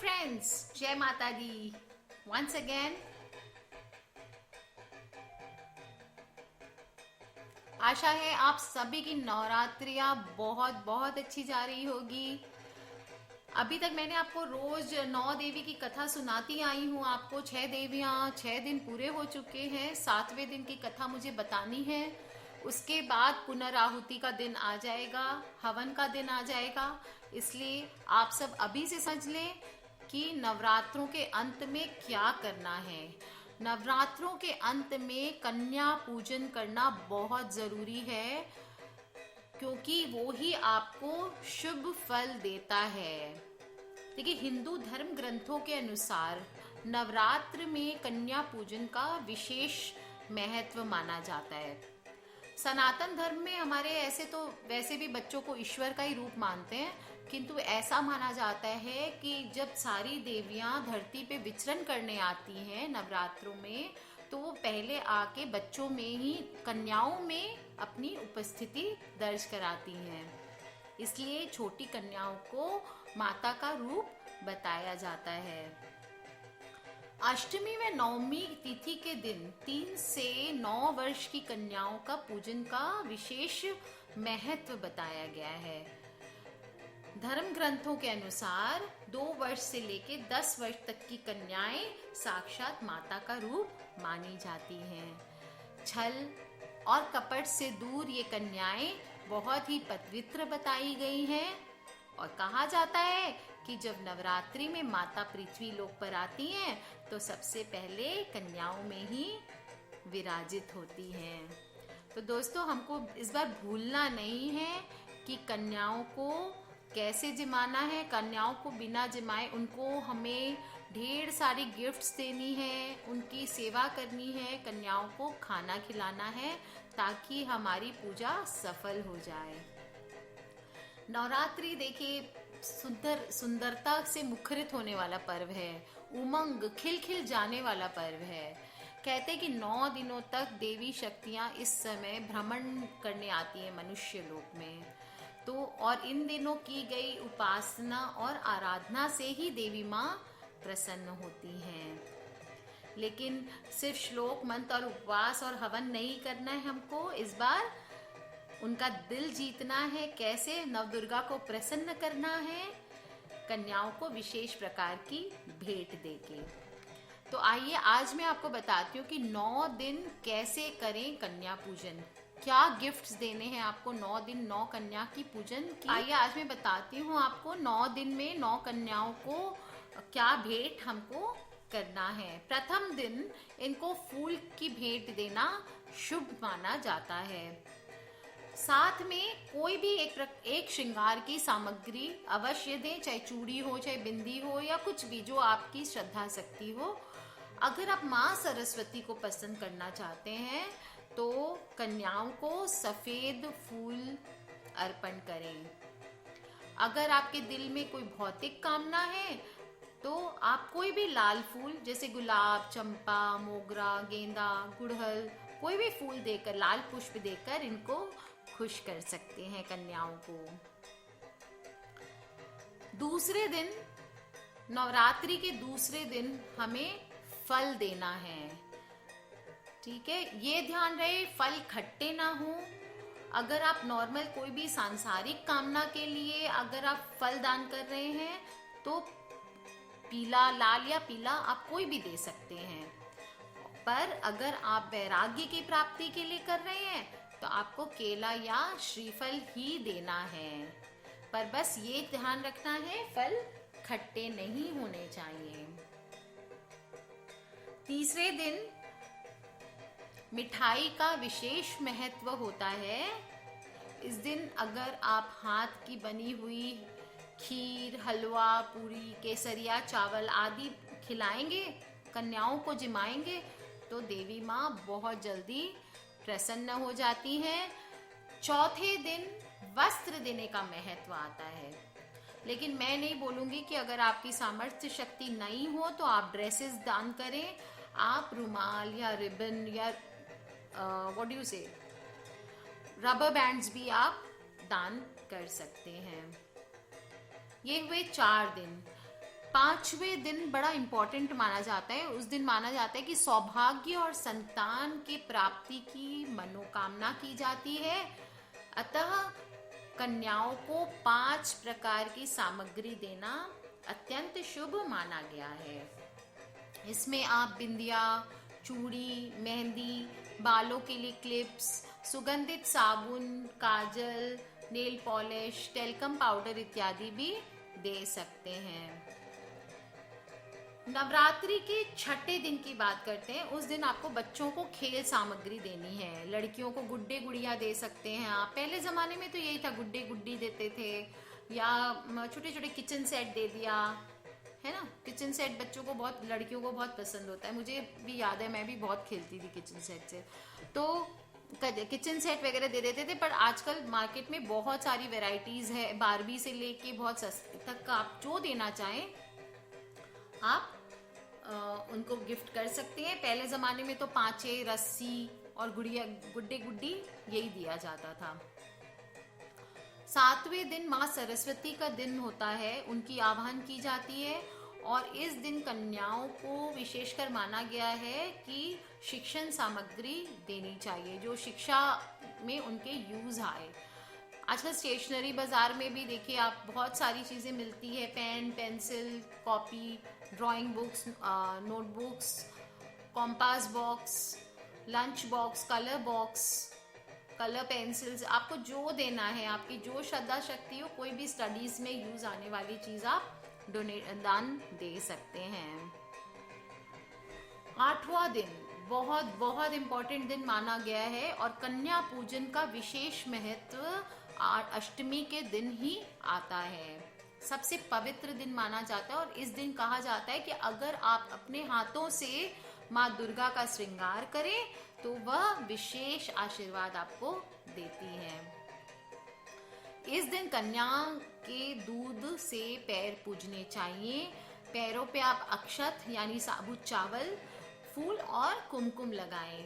friends, जय माता दी। Once again, आशा है आप सभी की नवरात्रियां बहुत बहुत अच्छी जा रही होगी। अभी तक मैंने आपको रोज 9 देवी की कथा सुनाती आई हूँ। आपको 6 देवियां 6 दिन पूरे हो चुके हैं। 7वें दिन की कथा मुझे बतानी है। उसके बाद पुनराहुति का दिन आ जाएगा, हवन का दिन आ जाएगा। इसलिए आप सब अभी से समझ लें कि नवरात्रों के अंत में क्या करना है। नवरात्रों के अंत में कन्या पूजन करना बहुत जरूरी है, क्योंकि वो ही आपको शुभ फल देता है। देखिए, हिंदू धर्म ग्रंथों के अनुसार नवरात्र में कन्या पूजन का विशेष महत्व माना जाता है। सनातन धर्म में हमारे ऐसे तो वैसे भी बच्चों को ईश्वर का ही रूप मानते हैं, किंतु ऐसा माना जाता है कि जब सारी देवियां धरती पे विचरण करने आती हैं नवरात्रों में, तो वो पहले आके बच्चों में ही, कन्याओं में अपनी उपस्थिति दर्ज कराती हैं। इसलिए छोटी कन्याओं को माता का रूप बताया जाता है। अष्टमी व नवमी तिथि के दिन 3 से 9 वर्ष की कन्याओं का पूजन का विशेष महत्व बताया गया है। धर्म ग्रंथों के अनुसार 2 वर्ष से लेकर 10 वर्ष तक की कन्याएं साक्षात माता का रूप मानी जाती हैं। छल और कपट से दूर ये कन्याएं बहुत ही पवित्र बताई गई हैं। और कहा जाता है कि जब नवरात्रि में माता पृथ्वी लोक पर आती हैं, तो सबसे पहले कन्याओं में ही विराजित होती हैं। तो दोस्तों, हमको इस बार भूलना नहीं है कि कन्याओं को कैसे जिमाना है। कन्याओं को बिना जिमाए उनको हमें ढेर सारी गिफ्ट्स देनी है, उनकी सेवा करनी है, कन्याओं को खाना खिलाना है, ताकि हमारी पूजा सफल हो जाए। नवरात्रि देखिए, सुंदरता से मुखरित होने वाला पर्व है। उमंग खिल खिल जाने वाला पर्व है। कहते हैं कि 9 दिनों तक देवी शक्तियां इस समय भ्रमण करने आती हैं मनुष्य लोक में। तो और इन दिनों की गई उपासना और आराधना से ही देवी माँ प्रसन्न होती हैं। लेकिन सिर्फ श्लोक मंत्र और उपवास और हवन नहीं करना है हमको। इस बार उनका दिल जीतना है। कैसे? नवदुर्गा को प्रसन्न करना है, कन्याओं को विशेष प्रकार की भेंट देके। तो आइए आज मैं आपको बताती हूँ कि 9 दिन कैसे करें कन्या पूजन, क्या गिफ्ट्स देने हैं आपको 9 दिन 9 कन्या की पूजन की। आइए आज मैं बताती हूँ आपको 9 दिन में 9 कन्याओं को क्या भेंट हमको करना है। प्रथम दिन इनको फूल की भेंट देना शुभ माना जाता है। साथ में कोई भी एक श्रृंगार की सामग्री अवश्य दें, चाहे चूड़ी हो, चाहे बिंदी हो, या कुछ भी जो आपकी श्रद्धा शक्ति हो। अगर आप माँ सरस्वती को पसंद करना चाहते हैं तो कन्याओं को सफेद फूल अर्पण करें। अगर आपके दिल में कोई भौतिक कामना है तो आप कोई भी लाल फूल, जैसे गुलाब, चंपा, मोगरा, गेंदा, गुड़हल, कोई भी फूल देकर, लाल पुष्प देकर इनको खुश कर सकते हैं कन्याओं को। दूसरे दिन, नवरात्रि के दूसरे दिन हमें फल देना है। ठीक है, ये ध्यान रहे फल खट्टे ना हो। अगर आप नॉर्मल कोई भी सांसारिक कामना के लिए अगर आप फल दान कर रहे हैं तो पीला, लाल या पीला आप कोई भी दे सकते हैं। पर अगर आप वैराग्य की प्राप्ति के लिए कर रहे हैं तो आपको केला या श्रीफल ही देना है। पर बस ये ध्यान रखना है फल खट्टे नहीं होने चाहिए। तीसरे दिन मिठाई का विशेष महत्व होता है। इस दिन अगर आप हाथ की बनी हुई खीर, हलवा, पूरी, केसरिया, चावल आदि खिलाएंगे, कन्याओं को जिमाएंगे, तो देवी माँ बहुत जल्दी प्रसन्न हो जाती हैं। चौथे दिन वस्त्र देने का महत्व आता है। लेकिन मैं नहीं बोलूंगी कि अगर आपकी सामर्थ्य शक्ति नहीं हो तो आप ड्रेसेस दान करें। आप रुमाल या रिबन या व्हाट डू यू से, रबर बैंड्स भी आप दान कर सकते हैं। ये हुए 4 दिन। 5वें दिन बड़ा इंपॉर्टेंट माना जाता है। उस दिन माना जाता है कि सौभाग्य और संतान की प्राप्ति की मनोकामना की जाती है। अतः कन्याओं को 5 प्रकार की सामग्री देना अत्यंत शुभ माना गया है। इसमें आप बिंदिया, चूड़ी, मेहंदी, बालों के लिए क्लिप्स, सुगंधित साबुन, काजल, नेल पॉलिश, टेल्कम पाउडर इत्यादि भी दे सकते हैं। नवरात्रि के छठे दिन की बात करते हैं। उस दिन आपको बच्चों को खेल सामग्री देनी है। लड़कियों को गुड्डे गुड़िया दे सकते हैं आप। पहले जमाने में तो यही था, गुड्डे गुड्डी देते थे, या छोटे छोटे किचन सेट दे दिया, है ना। किचन सेट बच्चों को बहुत, लड़कियों को बहुत पसंद होता है। मुझे भी याद है, मैं भी बहुत खेलती थी किचन सेट से। तो किचन सेट वगैरह दे देते थे। पर आजकल मार्केट में बहुत सारी वेराइटीज है, बारबी से लेके बहुत सस्ते तक का, आप जो देना चाहें आप उनको गिफ्ट कर सकते हैं। पहले जमाने में तो पांचे, रस्सी और गुड़िया, गुड्डे गुड्डी यही दिया जाता था। 7वें दिन माँ सरस्वती का दिन होता है, उनकी आह्वान की जाती है। और इस दिन कन्याओं को विशेषकर माना गया है कि शिक्षण सामग्री देनी चाहिए, जो शिक्षा में उनके यूज आए। आजकल स्टेशनरी बाजार में भी देखिए आप, बहुत सारी चीजें मिलती है, pen, pencil, copy, drawing books, notebooks, compass box, lunch box, colour box, colour pencils. आपको जो देना है, आपकी जो श्रद्धा शक्ति हो, कोई भी स्टडीज में यूज आने वाली चीज आप दान दे सकते हैं। 8वां दिन बहुत बहुत इंपॉर्टेंट दिन माना गया है और कन्या पूजन का विशेष महत्व अष्टमी के दिन ही आता है। सबसे पवित्र दिन माना जाता है और इस दिन कहा जाता है कि अगर आप अपने हाथों से माँ दुर्गा का श्रृंगार करें तो वह विशेष आशीर्वाद आपको देती है। इस दिन कन्या के दूध से पैर पूजने चाहिए। पैरों पे आप अक्षत यानी साबुत चावल, फूल और कुमकुम लगाएं।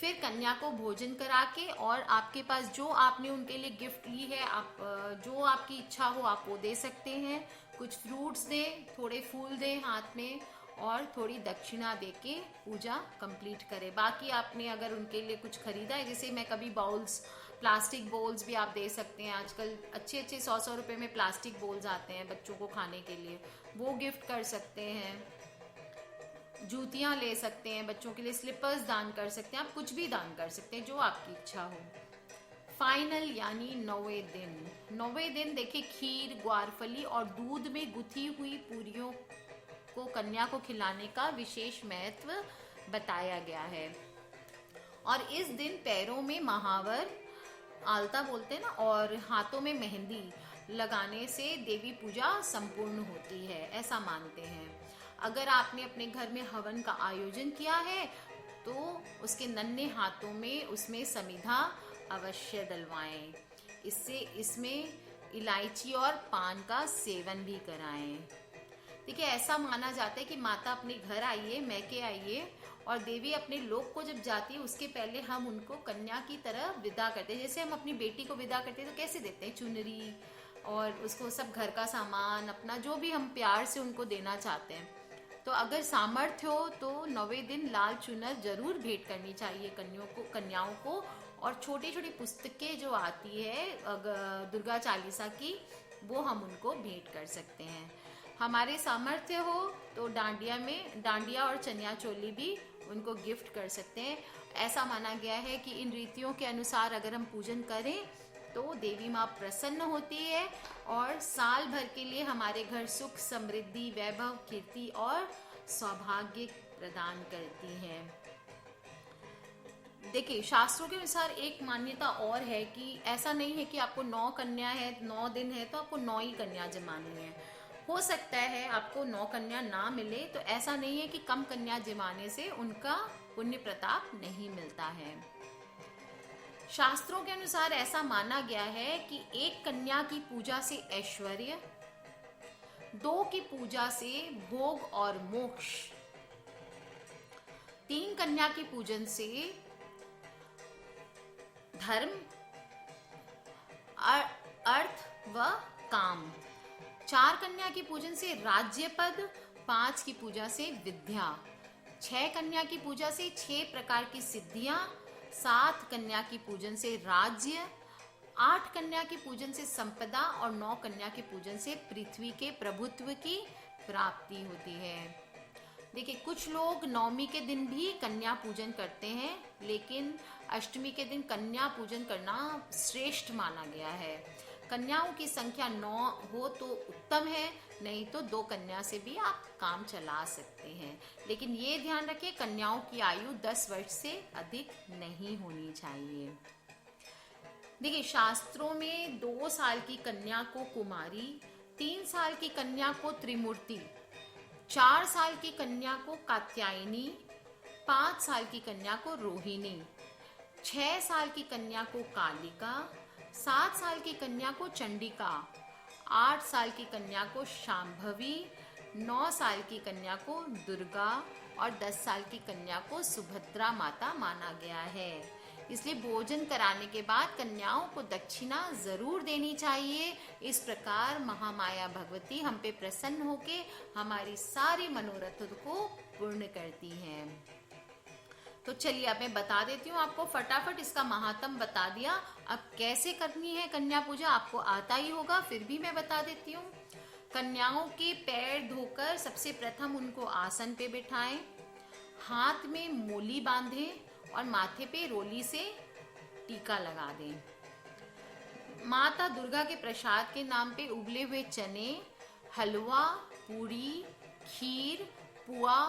फिर कन्या को भोजन करा के, और आपके पास जो आपने उनके लिए गिफ्ट ली है, आप जो आपकी इच्छा हो आप वो दे सकते हैं। कुछ फ्रूट्स दें, थोड़े फूल दें हाथ में, और थोड़ी दक्षिणा देके पूजा कंप्लीट करें। बाकी आपने अगर उनके लिए कुछ खरीदा है, जैसे मैं कभी बाउल्स, प्लास्टिक बाउल्स भी आप दे सकते हैं। आजकल अच्छे अच्छे 100-100 रुपए में प्लास्टिक बाउल्स आते हैं बच्चों को खाने के लिए, वो गिफ्ट कर सकते हैं। जूतियां ले सकते हैं बच्चों के लिए, स्लीपर्स दान कर सकते हैं, आप कुछ भी दान कर सकते हैं जो आपकी इच्छा हो। फाइनल यानी 9वें दिन। 9वें दिन देखिए, खीर, ग्वारफली और दूध में गुथी हुई पूरियों को कन्या को खिलाने का विशेष महत्व बताया गया है। और इस दिन पैरों में महावर, आलता बोलते हैं ना, और हाथों में मेहंदी लगाने से देवी पूजा संपूर्ण होती है, ऐसा मानते हैं। अगर आपने अपने घर में हवन का आयोजन किया है तो उसके नन्हे हाथों में उसमें समिधा अवश्य डलवाएं। इसमें इलायची और पान का सेवन भी कराएं। देखिए, ऐसा माना जाता है कि माता अपने घर आइए, मैके आइए, और देवी अपने लोक को जब जाती है उसके पहले हम उनको कन्या की तरह विदा करते हैं। जैसे हम अपनी बेटी को विदा करते हैं तो कैसे देते हैं, चुनरी और उसको सब घर का सामान, अपना जो भी हम प्यार से उनको देना चाहते हैं। तो अगर सामर्थ्य हो तो 9वें दिन लाल चुनर जरूर भेंट करनी चाहिए कन्याओं को। और छोटी छोटी पुस्तकें जो आती है दुर्गा चालीसा की, वो हम उनको भेंट कर सकते हैं। हमारे सामर्थ्य हो तो डांडिया और चनिया चोली भी उनको गिफ्ट कर सकते हैं। ऐसा माना गया है कि इन रीतियों के अनुसार अगर हम पूजन करें तो देवी माँ प्रसन्न होती है और साल भर के लिए हमारे घर सुख, समृद्धि, वैभव, कीर्ति और सौभाग्य प्रदान करती हैं। देखिए, शास्त्रों के अनुसार एक मान्यता और है कि ऐसा नहीं है कि आपको 9 कन्या है, 9 दिन है तो आपको 9 ही कन्या जमानी है। हो सकता है आपको 9 कन्या ना मिले, तो ऐसा नहीं है कि कम कन्या जमाने से उनका पुण्य प्रताप नहीं मिलता है। शास्त्रों के अनुसार ऐसा माना गया है कि 1 कन्या की पूजा से ऐश्वर्य, 2 की पूजा से भोग और मोक्ष, 3 कन्या की पूजन से धर्म, अर्थ व काम, 4 कन्या की पूजन से राज्य पद, 5 की पूजा से विद्या, 6 कन्या की पूजा से 6 प्रकार की सिद्धियां, 7 कन्या की पूजन से राज्य, 8 कन्या की पूजन से संपदा और 9 कन्या के पूजन से पृथ्वी के प्रभुत्व की प्राप्ति होती है। देखिए, कुछ लोग नवमी के दिन भी कन्या पूजन करते हैं, लेकिन अष्टमी के दिन कन्या पूजन करना श्रेष्ठ माना गया है। कन्याओं की संख्या 9 हो तो उत्तम है, नहीं तो 2 कन्या से भी आप काम चला सकते हैं। लेकिन ये ध्यान रखें, कन्याओं की आयु 10 वर्ष से अधिक नहीं होनी चाहिए। देखिए, शास्त्रों में 2 साल की कन्या को कुमारी, 3 साल की कन्या को त्रिमूर्ति, 4 साल की कन्या को कात्यायनी, 5 साल की कन्या को रोहिणी, 6 साल की कन्या को कालिका, 7 साल की कन्या को चंडिका, 8 साल की कन्या को शांभवी, 9 साल की कन्या को दुर्गा और 10 साल की कन्या को सुभद्रा माता माना गया है। इसलिए भोजन कराने के बाद कन्याओं को दक्षिणा जरूर देनी चाहिए। इस प्रकार महामाया भगवती हम पे प्रसन्न होके हमारी सारी मनोरथों को पूर्ण करती हैं। तो चलिए, अब मैं बता देती हूँ आपको, फटाफट इसका महात्म बता दिया। अब कैसे करनी है कन्या पूजा आपको आता ही होगा, फिर भी मैं बता देती हूँ। कन्याओं के पैर धोकर सबसे प्रथम उनको आसन पे बिठाएं, हाथ में मोली बांधें और माथे पे रोली से टीका लगा दें। माता दुर्गा के प्रसाद के नाम पे उबले हुए चने, हलवा, पूरी, खीर, पुआ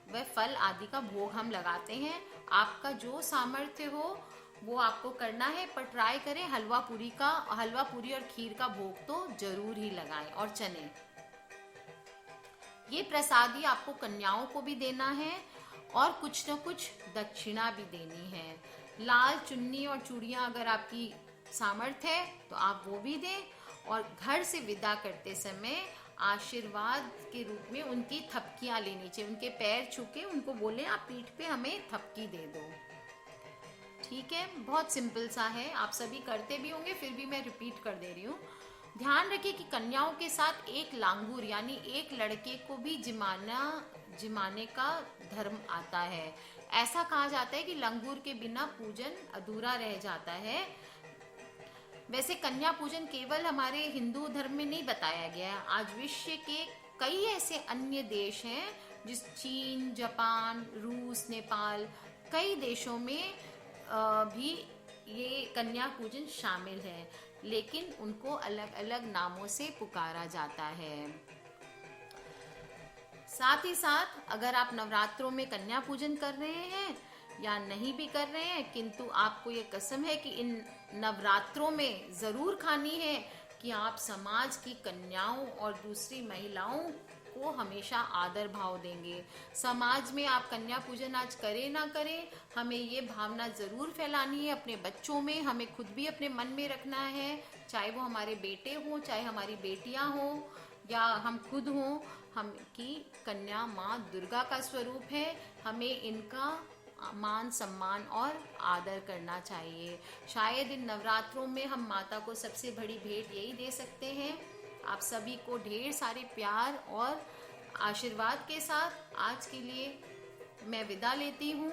व फल आदि का भोग हम लगाते हैं। आपका जो सामर्थ्य हो वो आपको करना है, पर ट्राई करें हलवा पूरी और खीर का भोग तो जरूर ही लगाएं, और चने। ये प्रसादी आपको कन्याओं को भी देना है और कुछ न कुछ दक्षिणा भी देनी है। लाल चुन्नी और चूड़ियां अगर आपकी सामर्थ्य है तो आप वो भी दें, और घर से विदा करते समय आशीर्वाद के रूप में उनकी थपकियां लेनी चाहिए। उनके पैर छू के उनको बोले आप पीठ पे हमें थपकी दे दो। ठीक है, बहुत सिंपल सा है, आप सभी करते भी होंगे, फिर भी मैं रिपीट कर दे रही हूँ। ध्यान रखिए कि कन्याओं के साथ एक लांगूर यानी एक लड़के को भी जिमाने का धर्म आता है। ऐसा कहा जाता है कि लंगूर के बिना पूजन अधूरा रह जाता है। वैसे कन्या पूजन केवल हमारे हिंदू धर्म में नहीं बताया गया है। आज विश्व के कई ऐसे अन्य देश हैं, जिस चीन, जापान, रूस, नेपाल, कई देशों में भी ये कन्या पूजन शामिल है, लेकिन उनको अलग अलग नामों से पुकारा जाता है। साथ ही साथ अगर आप नवरात्रों में कन्या पूजन कर रहे हैं या नहीं भी कर रहे हैं, किंतु आपको ये कसम है कि इन नवरात्रों में जरूर खानी है कि आप समाज की कन्याओं और दूसरी महिलाओं को हमेशा आदर भाव देंगे। समाज में आप कन्या पूजन आज करें ना करें, हमें ये भावना जरूर फैलानी है अपने बच्चों में। हमें खुद भी अपने मन में रखना है, चाहे वो हमारे बेटे हों, चाहे हमारी बेटियां हों या हम खुद हों, हम की कन्या माँ दुर्गा का स्वरूप है। हमें इनका मान सम्मान और आदर करना चाहिए। शायद इन नवरात्रों में हम माता को सबसे बड़ी भेंट यही दे सकते हैं। आप सभी को ढेर सारे प्यार और आशीर्वाद के साथ आज के लिए मैं विदा लेती हूँ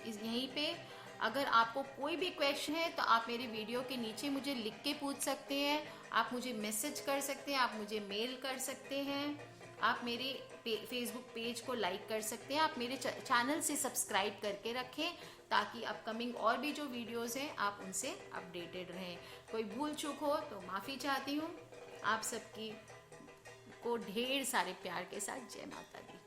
यहीं पे। अगर आपको कोई भी क्वेश्चन है तो आप मेरे वीडियो के नीचे मुझे लिख के पूछ सकते हैं, आप मुझे मैसेज कर सकते हैं, आप मुझे मेल कर सकते हैं, आप मेरे फेसबुक पेज को लाइक कर सकते हैं, आप मेरे चैनल से सब्सक्राइब करके रखें ताकि अपकमिंग और भी जो वीडियोस हैं आप उनसे अपडेटेड रहें। कोई भूल चूक हो तो माफ़ी चाहती हूँ। आप सबकी को ढेर सारे प्यार के साथ जय माता दी।